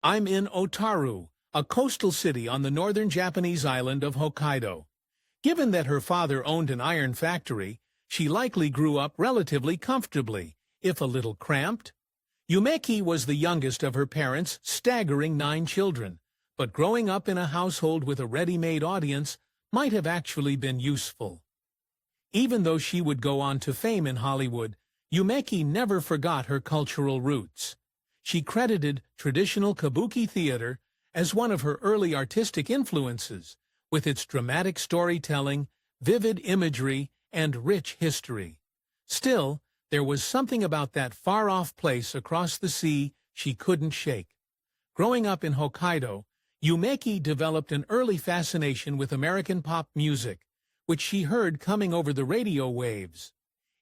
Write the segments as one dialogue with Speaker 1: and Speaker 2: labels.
Speaker 1: I'm in Otaru, a coastal city on the northern Japanese island of Hokkaido. Given that her father owned an iron factory, she likely grew up relatively comfortably, if a little cramped. Yumeki was the youngest of her parents' staggering 9 children, but growing up in a household with a ready-made audience might have actually been useful. Even though she would go on to fame in Hollywood, Yumeki never forgot her cultural roots. She credited traditional kabuki theater as one of her early artistic influences, with its dramatic storytelling, vivid imagery, and rich history. Still, there was something about that far-off place across the sea she couldn't shake. Growing up in Hokkaido, Yumeki developed an early fascination with American pop music, which she heard coming over the radio waves.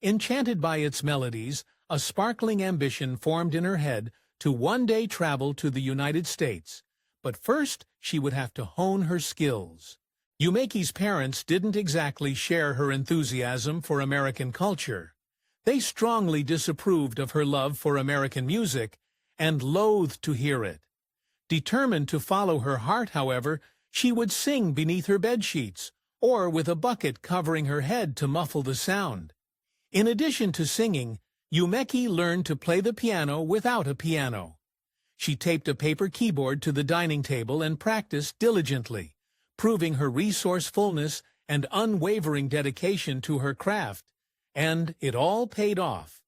Speaker 1: Enchanted by its melodies, a sparkling ambition formed in her head to one day travel to the United States. But first, she would have to hone her skills. Yumeki's parents didn't exactly share her enthusiasm for American culture. They strongly disapproved of her love for American music and loathed to hear it. Determined to follow her heart, however, she would sing beneath her bedsheets, or with a bucket covering her head to muffle the sound. In addition to singing, Yumeki learned to play the piano without a piano. She taped a paper keyboard to the dining table and practiced diligently, proving her resourcefulness and unwavering dedication to her craft, and it all paid off.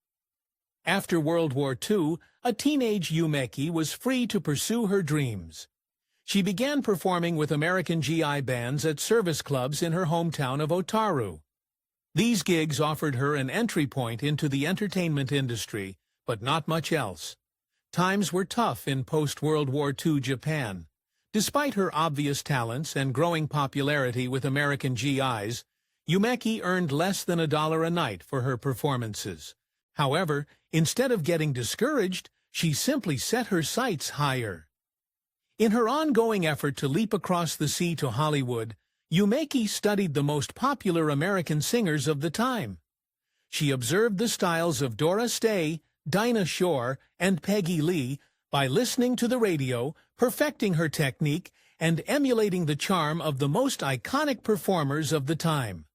Speaker 1: After World War II, a teenage Yumeki was free to pursue her dreams. She began performing with American GI bands at service clubs in her hometown of Otaru. These gigs offered her an entry point into the entertainment industry, but not much else. Times were tough in post-World War II Japan. Despite her obvious talents and growing popularity with American GIs, Yumeki earned less than $1 a night for her performances. However, instead of getting discouraged, she simply set her sights higher. In her ongoing effort to leap across the sea to Hollywood, Yumeki studied the most popular American singers of the time. She observed the styles of Doris Day, Dinah Shore, and Peggy Lee by listening to the radio, perfecting her technique, and emulating the charm of the most iconic performers of the time.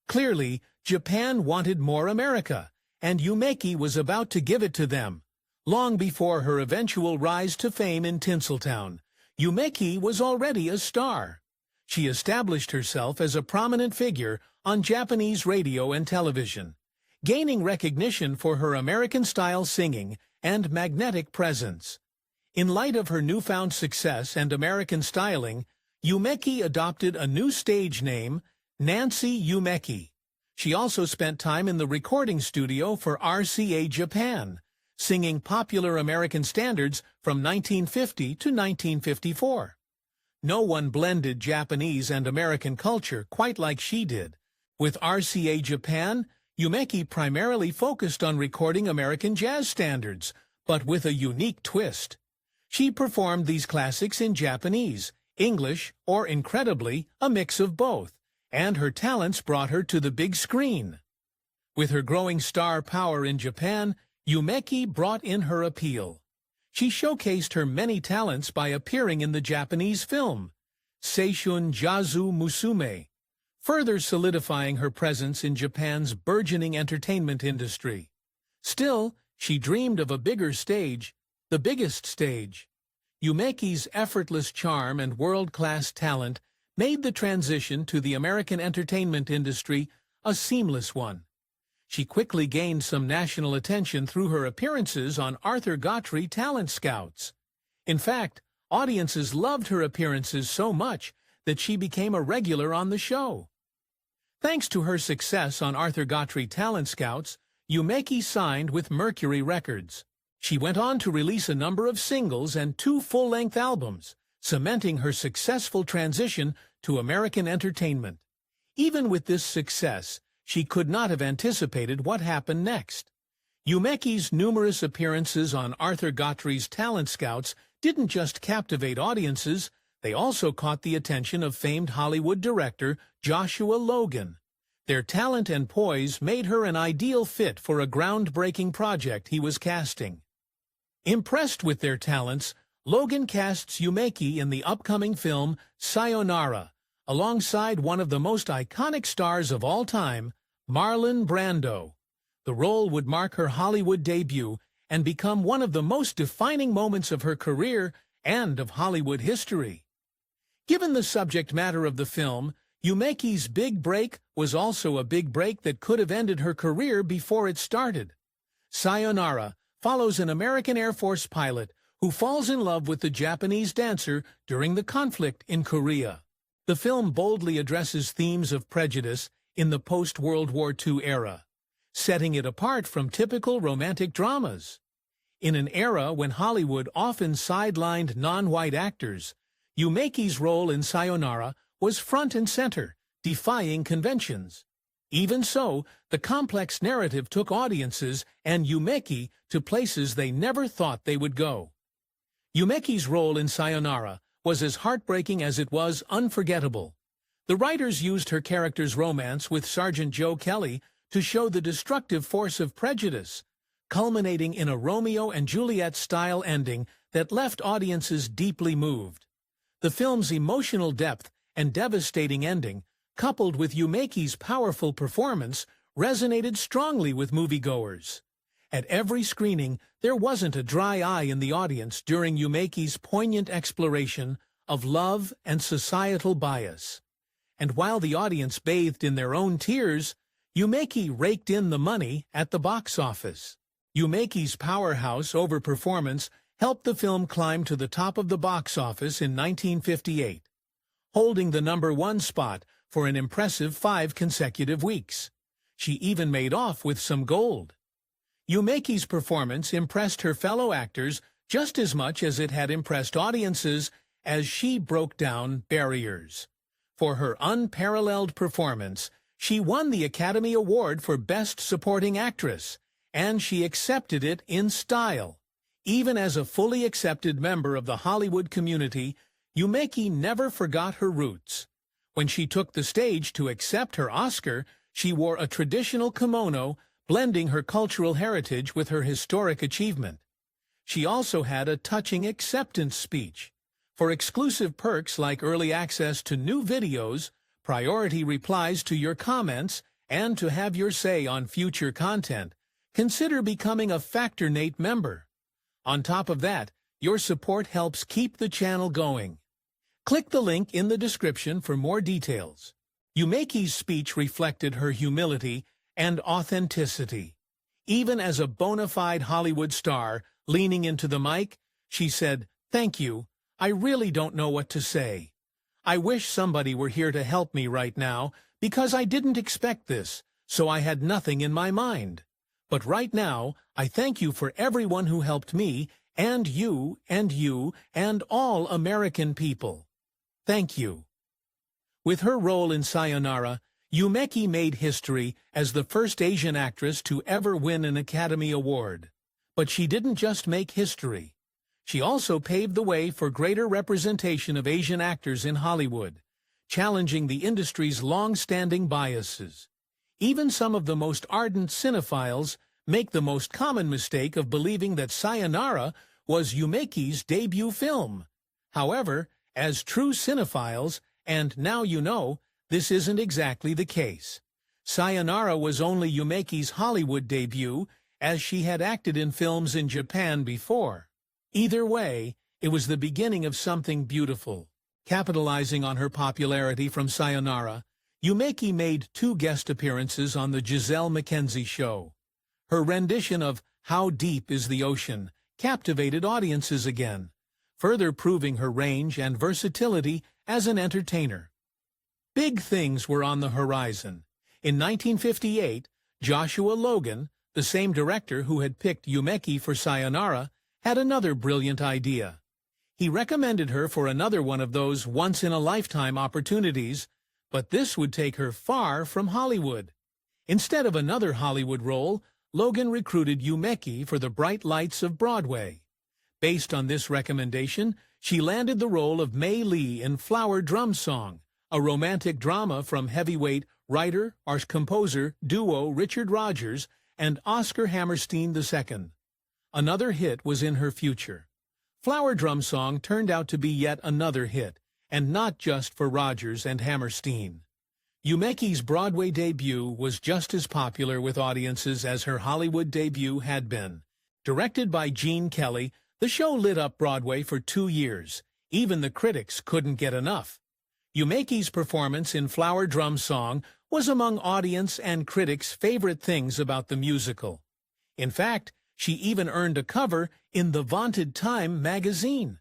Speaker 1: Clearly, Japan wanted more America, and Yumeki was about to give it to them. Long before her eventual rise to fame in Tinseltown, Yumeki was already a star. She established herself as a prominent figure on Japanese radio and television, gaining recognition for her American-style singing and magnetic presence. In light of her newfound success and American styling, Yumeki adopted a new stage name, Nancy Yumeki. She also spent time in the recording studio for RCA Japan, singing popular American standards from 1950 to 1954. No one blended Japanese and American culture quite like she did. With RCA Japan, Yumeki primarily focused on recording American jazz standards, but with a unique twist. She performed these classics in Japanese, English, or incredibly, a mix of both, and her talents brought her to the big screen. With her growing star power in Japan, Yumeki brought in her appeal. She showcased her many talents by appearing in the Japanese film, Seishun Jazu Musume, further solidifying her presence in Japan's burgeoning entertainment industry. Still, she dreamed of a bigger stage, the biggest stage. Yumeki's effortless charm and world-class talent made the transition to the American entertainment industry a seamless one. She quickly gained some national attention through her appearances on Arthur Guthrie Talent Scouts. In fact, audiences loved her appearances so much that she became a regular on the show. Thanks to her success on Arthur Guthrie Talent Scouts, Yumeki signed with Mercury Records. She went on to release a number of singles and 2 full-length albums, cementing her successful transition to American entertainment. Even with this success, she could not have anticipated what happened next. Yumeki's numerous appearances on Arthur Guthrie's Talent Scouts didn't just captivate audiences, they also caught the attention of famed Hollywood director Joshua Logan. Their talent and poise made her an ideal fit for a groundbreaking project he was casting. Impressed with their talents, Logan casts Yumeki in the upcoming film Sayonara, alongside one of the most iconic stars of all time, Marlon Brando. The role would mark her Hollywood debut and become one of the most defining moments of her career and of Hollywood history. Given the subject matter of the film, Yumeki's big break was also a big break that could have ended her career before it started. Sayonara follows an American Air Force pilot who falls in love with the Japanese dancer during the conflict in Korea. The film boldly addresses themes of prejudice in the post-World War II era, setting it apart from typical romantic dramas. In an era when Hollywood often sidelined non-white actors, Yumeki's role in Sayonara was front and center, defying conventions. Even so, the complex narrative took audiences and Yumeki to places they never thought they would go. Yumeki's role in Sayonara was as heartbreaking as it was unforgettable. The writers used her character's romance with Sergeant Joe Kelly to show the destructive force of prejudice, culminating in a Romeo and Juliet-style ending that left audiences deeply moved. The film's emotional depth and devastating ending, coupled with Yumeki's powerful performance, resonated strongly with moviegoers. At every screening, there wasn't a dry eye in the audience during Yumeki's poignant exploration of love and societal bias. And while the audience bathed in their own tears, Yumeki raked in the money at the box office. Yumeki's powerhouse overperformance helped the film climb to the top of the box office in 1958, holding the #1 spot for an impressive 5 consecutive weeks. She even made off with some gold. Yumeki's performance impressed her fellow actors just as much as it had impressed audiences as she broke down barriers. For her unparalleled performance, she won the Academy Award for Best Supporting Actress, and she accepted it in style. Even as a fully accepted member of the Hollywood community, Yumeki never forgot her roots. When she took the stage to accept her Oscar, she wore a traditional kimono, blending her cultural heritage with her historic achievement. She also had a touching acceptance speech. For exclusive perks like early access to new videos, priority replies to your comments, and to have your say on future content, consider becoming a Factor8 member. On top of that, your support helps keep the channel going. Click the link in the description for more details. Yumeki's speech reflected her humility and authenticity. Even as a bona fide Hollywood star, leaning into the mic, she said, "Thank you. I really don't know what to say. I wish somebody were here to help me right now, because I didn't expect this, so I had nothing in my mind. But right now, I thank you for everyone who helped me, and you, and all American people. Thank you." With her role in Sayonara, Yumeki made history as the first Asian actress to ever win an Academy Award. But she didn't just make history. She also paved the way for greater representation of Asian actors in Hollywood, challenging the industry's long-standing biases. Even some of the most ardent cinephiles make the most common mistake of believing that Sayonara was Yumeki's debut film. However, as true cinephiles, and now you know, this isn't exactly the case. Sayonara was only Yumeki's Hollywood debut, as she had acted in films in Japan before. Either way, it was the beginning of something beautiful. Capitalizing on her popularity from Sayonara, Yumeki made 2 guest appearances on The Giselle McKenzie Show. Her rendition of How Deep is the Ocean captivated audiences again, further proving her range and versatility as an entertainer. Big things were on the horizon. In 1958, Joshua Logan, the same director who had picked Yumeki for Sayonara, had another brilliant idea. He recommended her for another one of those once-in-a-lifetime opportunities, but this would take her far from Hollywood. Instead of another Hollywood role, Logan recruited Yumeki for the bright lights of Broadway. Based on this recommendation, she landed the role of Mei Lee in Flower Drum Song, a romantic drama from heavyweight writer/composer duo Richard Rodgers and Oscar Hammerstein II. Another hit was in her future. Flower Drum Song turned out to be yet another hit, and not just for Rodgers and Hammerstein. Yumeki's Broadway debut was just as popular with audiences as her Hollywood debut had been. Directed by Gene Kelly, the show lit up Broadway for 2 years. Even the critics couldn't get enough. Yumeki's performance in Flower Drum Song was among audience and critics' favorite things about the musical. In fact, she even earned a cover in the vaunted Time magazine.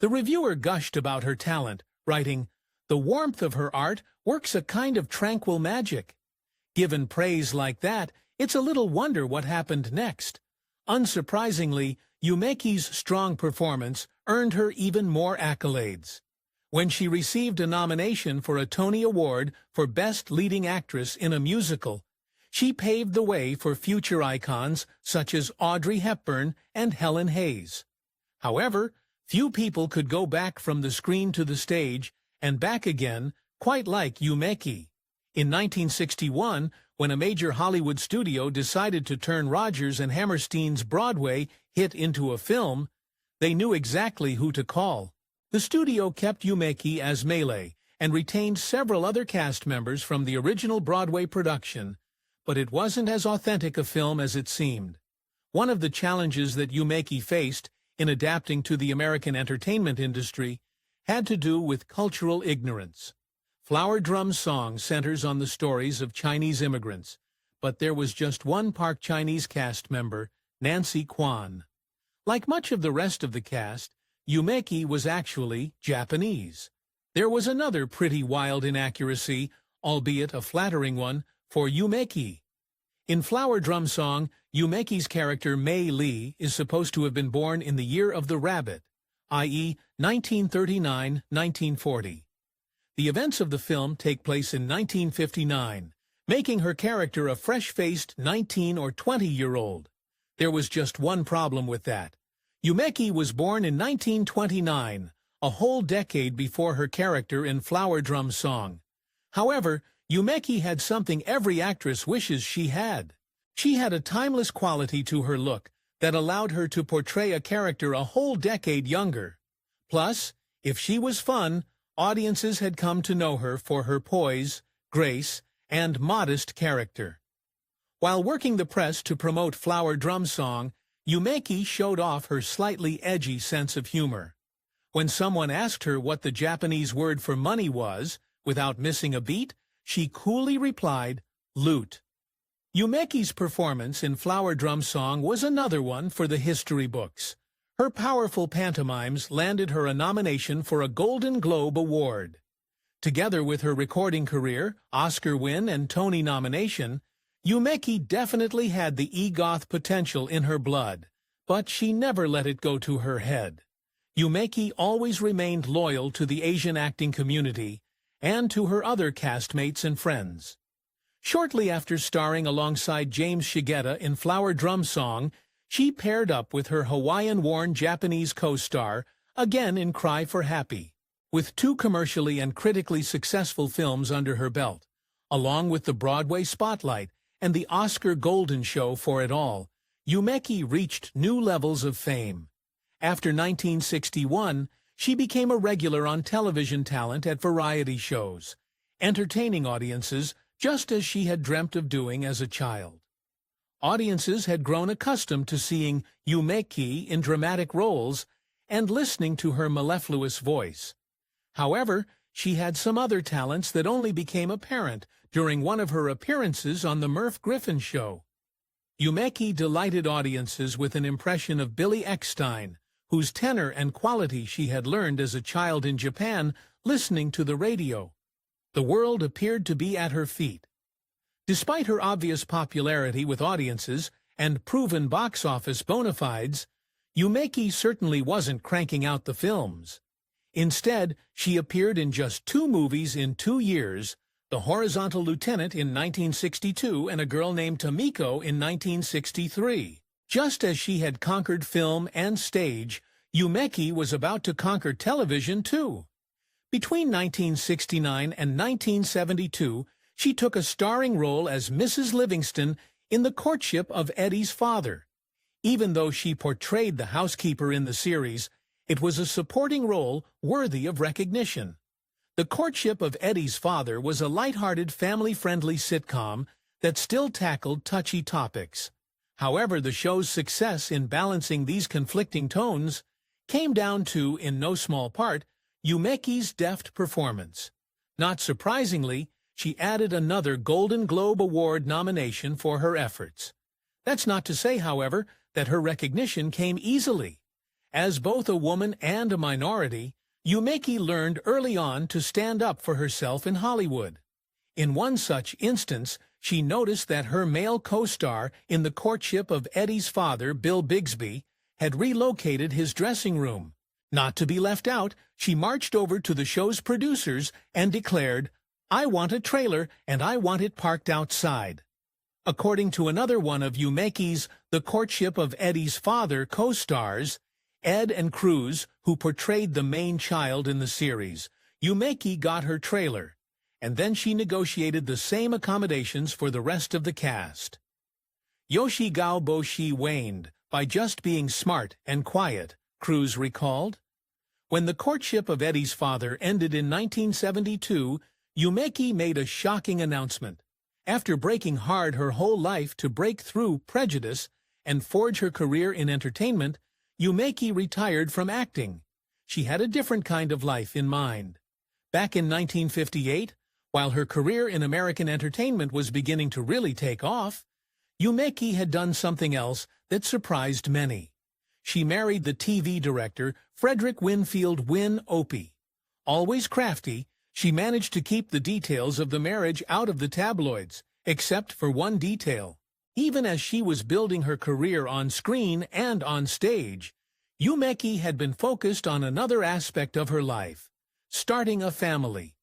Speaker 1: The reviewer gushed about her talent, writing, "The warmth of her art works a kind of tranquil magic." Given praise like that, it's a little wonder what happened next. Unsurprisingly, Yumeki's strong performance earned her even more accolades. When she received a nomination for a Tony Award for Best Leading Actress in a Musical, she paved the way for future icons such as Audrey Hepburn and Helen Hayes. However, few people could go back from the screen to the stage and back again quite like Yumeki. In 1961, when a major Hollywood studio decided to turn Rodgers and Hammerstein's Broadway hit into a film, they knew exactly who to call. The studio kept Yumeki as Melee and retained several other cast members from the original Broadway production, but it wasn't as authentic a film as it seemed. One of the challenges that Yumeki faced in adapting to the American entertainment industry had to do with cultural ignorance. Flower Drum Song centers on the stories of Chinese immigrants, but there was just one Park Chinese cast member, Nancy Kwan. Like much of the rest of the cast, Yumeki was actually Japanese. There was another pretty wild inaccuracy, albeit a flattering one, for Yumeki. In Flower Drum Song, Yumeki's character Mei Li is supposed to have been born in the year of the rabbit, i.e. 1939-1940. The events of the film take place in 1959, making her character a fresh-faced 19- or 20-year-old. There was just one problem with that. Yumeki was born in 1929, a whole decade before her character in Flower Drum Song. However, Yumeki had something every actress wishes she had. She had a timeless quality to her look that allowed her to portray a character a whole decade younger. Plus, if she was fun, audiences had come to know her for her poise, grace, and modest character. While working the press to promote Flower Drum Song, Yumeki showed off her slightly edgy sense of humor. When someone asked her what the Japanese word for money was, without missing a beat, she coolly replied, "Loot." Yumeki's performance in Flower Drum Song was another one for the history books. Her powerful pantomimes landed her a nomination for a Golden Globe Award. Together with her recording career, Oscar win, and Tony nomination, Yumeki definitely had the EGOT potential in her blood, but she never let it go to her head. Yumeki always remained loyal to the Asian acting community and to her other castmates and friends. Shortly after starring alongside James Shigeta in Flower Drum Song, she paired up with her Hawaiian-worn Japanese co-star, again in Cry for Happy. With 2 commercially and critically successful films under her belt, along with the Broadway spotlight and the Oscar Golden Show for it all, Yumeki reached new levels of fame. After 1961, she became a regular on television talent at variety shows, entertaining audiences just as she had dreamt of doing as a child. Audiences had grown accustomed to seeing Yumeki in dramatic roles and listening to her mellifluous voice. However, she had some other talents that only became apparent during one of her appearances on The Merv Griffin Show. Yumeki delighted audiences with an impression of Billy Eckstine, whose tenor and quality she had learned as a child in Japan listening to the radio. The world appeared to be at her feet. Despite her obvious popularity with audiences and proven box office bona fides, Yumeki certainly wasn't cranking out the films. Instead, she appeared in just 2 movies in 2 years, The Horizontal Lieutenant in 1962 and A Girl Named Tomiko in 1963. Just as she had conquered film and stage, Yumeki was about to conquer television too. Between 1969 and 1972, she took a starring role as Mrs. Livingston in The Courtship of Eddie's Father. Even though she portrayed the housekeeper in the series, It was a supporting role worthy of recognition. The Courtship of Eddie's Father was a light-hearted, family-friendly sitcom that still tackled touchy topics. However, the show's success in balancing these conflicting tones came down to, in no small part, Yumeki's deft performance. Not surprisingly, she added another Golden Globe Award nomination for her efforts. That's not to say, however, that her recognition came easily. As both a woman and a minority, Yumeki learned early on to stand up for herself in Hollywood. In one such instance, she noticed that her male co-star in The Courtship of Eddie's Father, Bill Bixby, had relocated his dressing room. Not to be left out, she marched over to the show's producers and declared, "I want a trailer and I want it parked outside." According to another one of Yumeki's The Courtship of Eddie's Father co-stars, Ed and Cruz, who portrayed the main child in the series, Yumeki got her trailer, and then she negotiated the same accommodations for the rest of the cast. Yoshigao Boshi waned by just being smart and quiet, Cruz recalled. When The Courtship of Eddie's Father ended in 1972, Yumeki made a shocking announcement. After breaking hard her whole life to break through prejudice and forge her career in entertainment, Yumeki retired from acting. She had a different kind of life in mind. Back in 1958, while her career in American entertainment was beginning to really take off, Yumeki had done something else that surprised many. She married the TV director Frederick Winfield Win Opie. Always crafty, she managed to keep the details of the marriage out of the tabloids, except for one detail. Even as she was building her career on screen and on stage, Yumeki had been focused on another aspect of her life, starting a family.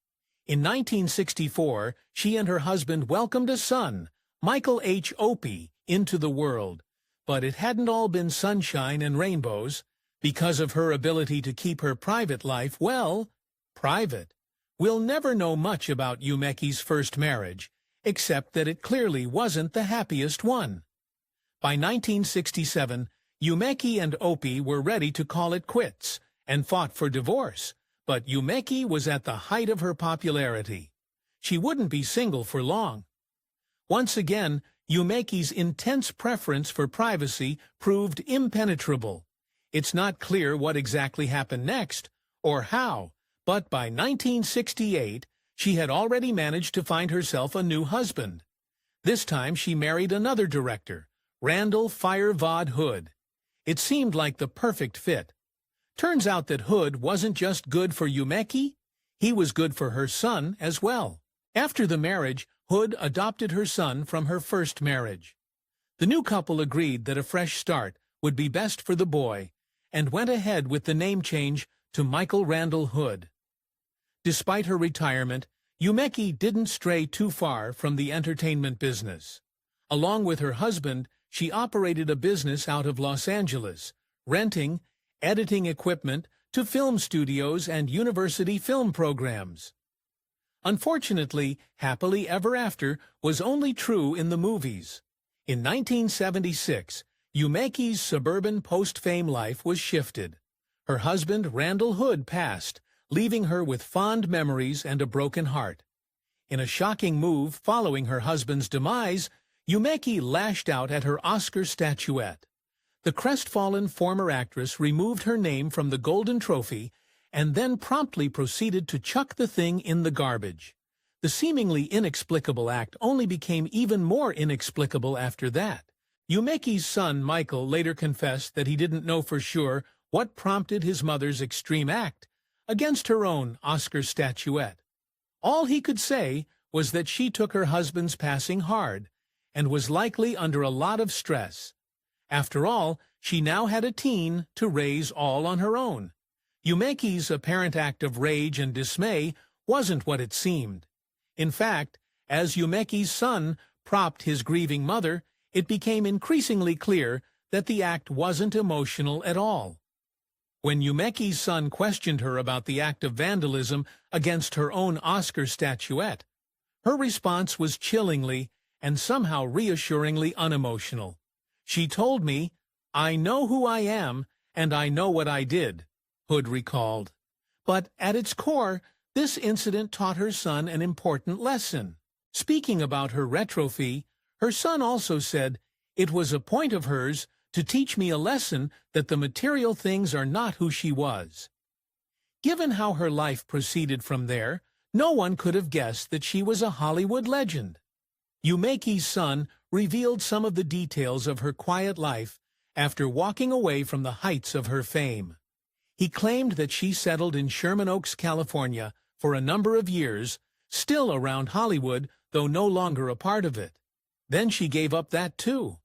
Speaker 1: In 1964, she and her husband welcomed a son, Michael H. Opie, into the world. But it hadn't all been sunshine and rainbows. Because of her ability to keep her private life, well, private. We'll never know much about Yumeki's first marriage, except that it clearly wasn't the happiest one. By 1967, Yumeki and Opie were ready to call it quits and fought for divorce, but Yumeki was at the height of her popularity. She wouldn't be single for long. Once again, Yumeki's intense preference for privacy proved impenetrable. It's not clear what exactly happened next, or how, but by 1968, she had already managed to find herself a new husband. This time she married another director, Randall Firevod Hood. It seemed like the perfect fit. Turns out that Hood wasn't just good for Yumeki, he was good for her son as well. After the marriage, Hood adopted her son from her first marriage. The new couple agreed that a fresh start would be best for the boy, and went ahead with the name change to Michael Randall Hood. Despite her retirement, Yumeki didn't stray too far from the entertainment business. Along with her husband, she operated a business out of Los Angeles, renting, editing equipment to film studios and university film programs. Unfortunately, happily ever after was only true in the movies. In 1976, Yumeki's suburban post-fame life was shifted. Her husband, Randall Hood, passed, leaving her with fond memories and a broken heart. In a shocking move following her husband's demise, Yumeki lashed out at her Oscar statuette. The crestfallen former actress removed her name from the Golden Trophy and then promptly proceeded to chuck the thing in the garbage. The seemingly inexplicable act only became even more inexplicable after that. Yumeki's son, Michael, later confessed that he didn't know for sure what prompted his mother's extreme act against her own Oscar statuette. All he could say was that she took her husband's passing hard and was likely under a lot of stress. After all, she now had a teen to raise all on her own. Yumeki's apparent act of rage and dismay wasn't what it seemed. In fact, as Yumeki's son propped his grieving mother, it became increasingly clear that the act wasn't emotional at all. When Yumeki's son questioned her about the act of vandalism against her own Oscar statuette, her response was chillingly and somehow reassuringly unemotional. She told me, "I know who I am, and I know what I did. Hood recalled. But at its core, this incident taught her son an important lesson. Speaking about her retrophy, her son also said, "It was a point of hers to teach me a lesson that the material things are not who she was." Given how her life proceeded from there, no one could have guessed that she was a Hollywood legend. Yumeki's son revealed some of the details of her quiet life after walking away from the heights of her fame. He claimed that she settled in Sherman Oaks, California, for a number of years, still around Hollywood, though no longer a part of it. Then she gave up that too.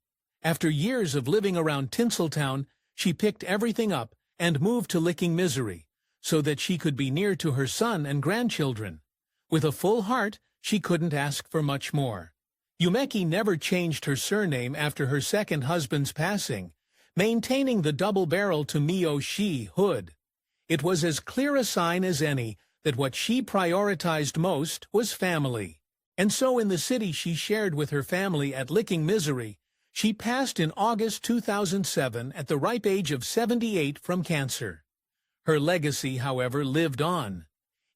Speaker 1: After years of living around Tinseltown, she picked everything up and moved to Licking Misery, so that she could be near to her son and grandchildren. With a full heart, she couldn't ask for much more. Yumeki never changed her surname after her second husband's passing, maintaining the double barrel to Miyoshi Hood. It was as clear a sign as any that what she prioritized most was family. And so in the city she shared with her family at Licking Misery, she passed in August 2007 at the ripe age of 78 from cancer. Her legacy, however, lived on.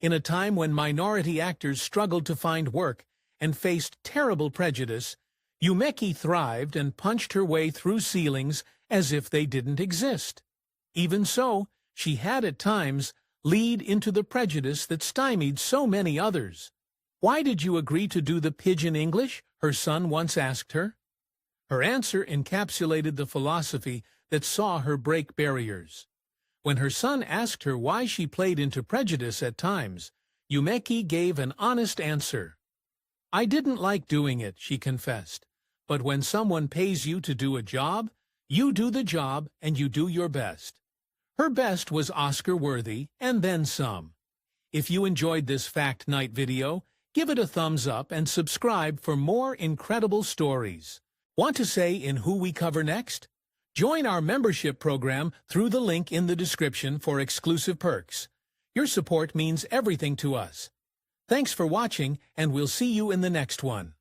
Speaker 1: In a time when minority actors struggled to find work and faced terrible prejudice, Yumeki thrived and punched her way through ceilings as if they didn't exist. Even so, she had at times lead into the prejudice that stymied so many others. "Why did you agree to do the pidgin English?" her son once asked her. Her answer encapsulated the philosophy that saw her break barriers. When her son asked her why she played into prejudice at times, Yumeki gave an honest answer. "I didn't like doing it," she confessed. "But when someone pays you to do a job, you do the job and you do your best." Her best was Oscar-worthy, and then some. If you enjoyed this Fact Night video, give it a thumbs up and subscribe for more incredible stories. Want to say in who we cover next? Join our membership program through the link in the description for exclusive perks. Your support means everything to us. Thanks for watching, and we'll see you in the next one.